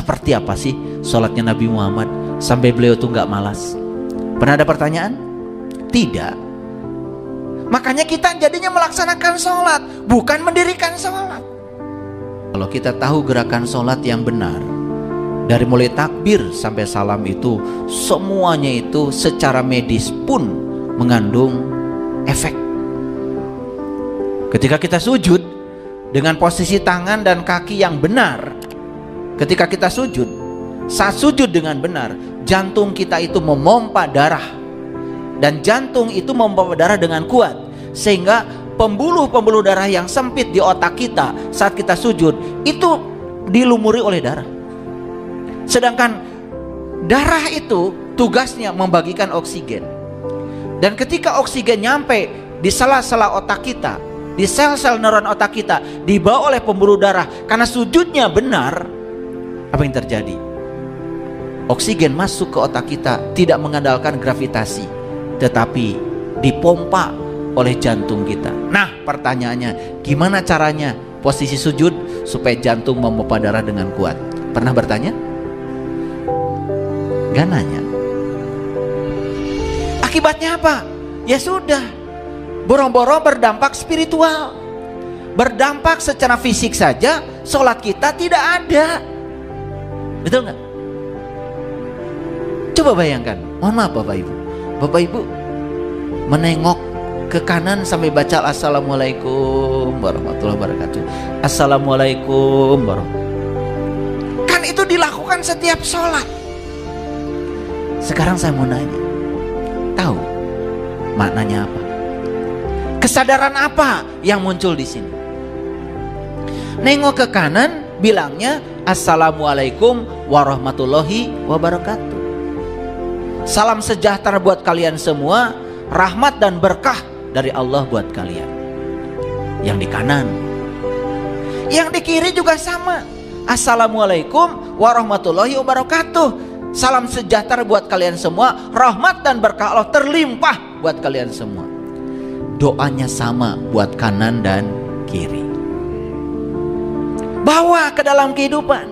Seperti apa sih sholatnya Nabi Muhammad sampai beliau tuh nggak malas? Pernah ada pertanyaan? Tidak. Makanya kita jadinya melaksanakan sholat, bukan mendirikan sholat. Kalau kita tahu gerakan sholat yang benar, dari mulai takbir sampai salam itu, semuanya itu secara medis pun mengandung efek. Ketika kita sujud dengan posisi tangan dan kaki yang benar, ketika kita sujud, saat sujud dengan benar, jantung kita itu memompa darah, dan jantung itu memompa darah dengan kuat, sehingga pembuluh-pembuluh darah yang sempit di otak kita saat kita sujud itu dilumuri oleh darah. Sedangkan darah itu tugasnya membagikan oksigen, dan ketika oksigen nyampe di sela-sela otak kita, di sel-sel neuron otak kita, dibawa oleh pembuluh darah, karena sujudnya benar, apa yang terjadi? Oksigen masuk ke otak kita tidak mengandalkan gravitasi, tetapi dipompa oleh jantung kita. Nah, pertanyaannya, gimana caranya posisi sujud supaya jantung memompa darah dengan kuat? Pernah bertanya? Gak nanya. Akibatnya apa? Ya sudah, boro-boro berdampak spiritual, berdampak secara fisik saja, sholat kita tidak ada. Betul nggak? Coba bayangkan, mohon maaf Bapak Ibu menengok ke kanan sampai baca Assalamualaikum warahmatullahi wabarakatuh, Assalamualaikum warahmatullahi. Kan itu dilakukan setiap sholat. Sekarang saya mau nanya, tahu maknanya apa? Kesadaran apa yang muncul di sini? Nengok ke kanan, bilangnya Assalamualaikum warahmatullahi wabarakatuh. Salam sejahtera buat kalian semua, rahmat dan berkah dari Allah buat kalian. Yang di kanan. Yang di kiri juga sama. Assalamualaikum warahmatullahi wabarakatuh. Salam sejahtera buat kalian semua, rahmat dan berkah Allah terlimpah buat kalian semua. Doanya sama buat kanan dan kiri. Bawa ke dalam kehidupan.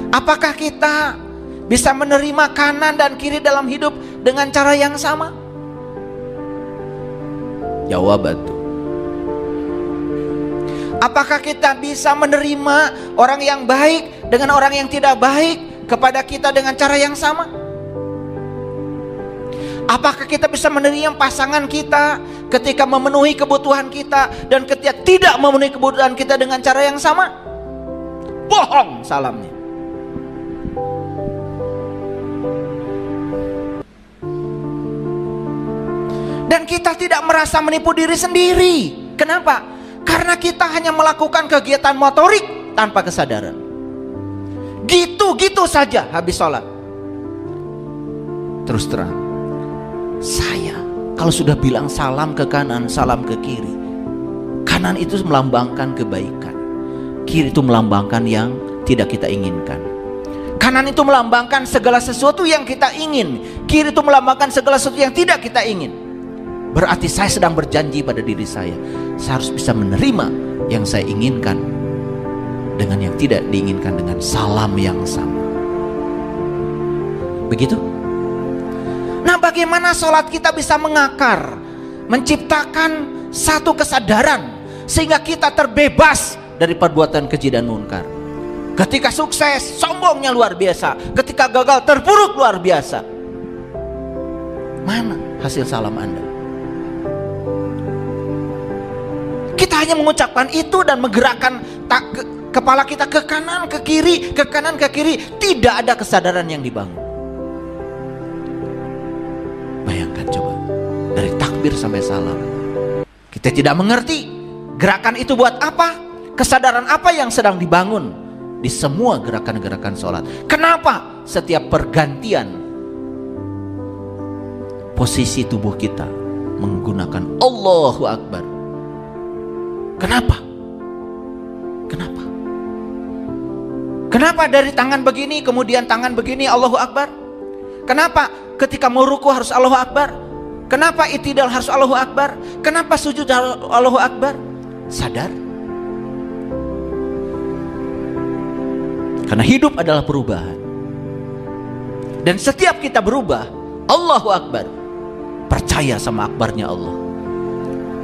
Apakah kita bisa menerima kanan dan kiri dalam hidup dengan cara yang sama? Jawab itu. Apakah kita bisa menerima orang yang baik dengan orang yang tidak baik kepada kita dengan cara yang sama? Apakah kita bisa menerima pasangan kita ketika memenuhi kebutuhan kita dan ketika tidak memenuhi kebutuhan kita dengan cara yang sama? Bohong salamnya. Dan kita tidak merasa menipu diri sendiri. Kenapa? Karena kita hanya melakukan kegiatan motorik tanpa kesadaran. Gitu-gitu saja habis sholat. Terus terang, saya kalau sudah bilang salam ke kanan, salam ke kiri, kanan itu melambangkan kebaikan, kiri itu melambangkan yang tidak kita inginkan. Kanan itu melambangkan segala sesuatu yang kita ingin, kiri itu melambangkan segala sesuatu yang tidak kita ingin. Berarti saya sedang berjanji pada diri saya harus bisa menerima yang saya inginkan dengan yang tidak diinginkan dengan salam yang sama. Begitu? Nah, bagaimana sholat kita bisa mengakar, menciptakan satu kesadaran sehingga kita terbebas dari perbuatan keji dan munkar. Ketika sukses, sombongnya luar biasa. Ketika gagal, terpuruk luar biasa. Mana hasil salam Anda? Kita hanya mengucapkan itu dan menggerakkan kepala kita ke kanan, ke kiri, ke kanan, ke kiri. Tidak ada kesadaran yang dibangun. Bayangkan coba, dari takbir sampai salam, kita tidak mengerti gerakan itu buat apa, kesadaran apa yang sedang dibangun di semua gerakan-gerakan sholat. Kenapa setiap pergantian posisi tubuh kita menggunakan Allahu Akbar? Kenapa? Kenapa? Kenapa dari tangan begini kemudian tangan begini Allahu Akbar? Kenapa ketika mau ruku harus Allahu Akbar? Kenapa i'tidal harus Allahu Akbar? Kenapa sujud Allahu Akbar? Sadar? Karena hidup adalah perubahan. Dan setiap kita berubah, Allahu Akbar, percaya sama akbarnya Allah.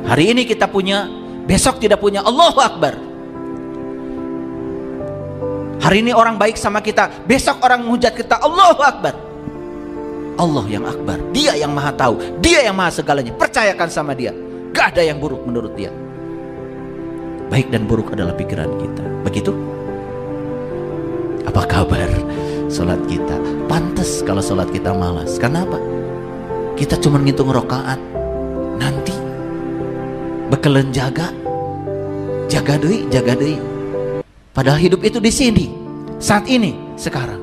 Hari ini kita punya, besok tidak punya, Allahu Akbar. Hari ini orang baik sama kita, besok orang menghujat kita, Allahu Akbar. Allah yang akbar, Dia yang maha tahu, Dia yang maha segalanya. Percayakan sama Dia, gak ada yang buruk menurut Dia. Baik dan buruk adalah pikiran kita. Begitu? Apa kabar sholat kita? Pantas kalau sholat kita malas. Kenapa? Kita cuma ngitung rakaat. Nanti bekelen jaga deui, jaga deui. Padahal hidup itu di sini, saat ini, sekarang.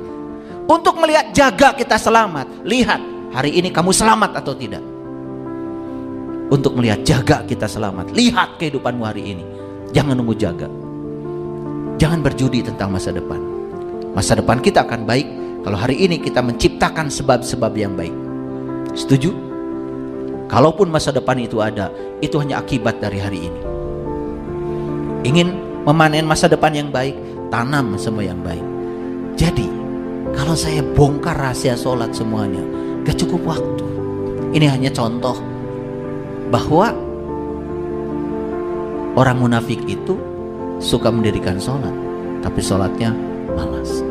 Untuk melihat jaga kita selamat, lihat hari ini kamu selamat atau tidak. Untuk melihat jaga kita selamat, lihat kehidupanmu hari ini. Jangan nunggu jaga. Jangan berjudi tentang masa depan. Masa depan kita akan baik kalau hari ini kita menciptakan sebab-sebab yang baik. Setuju? Kalaupun masa depan itu ada, itu hanya akibat dari hari ini. Ingin memanen masa depan yang baik, tanam semua yang baik. Jadi, kalau saya bongkar rahasia sholat semuanya, gak cukup waktu. Ini hanya contoh bahwa orang munafik itu suka mendirikan sholat, tapi sholatnya malas.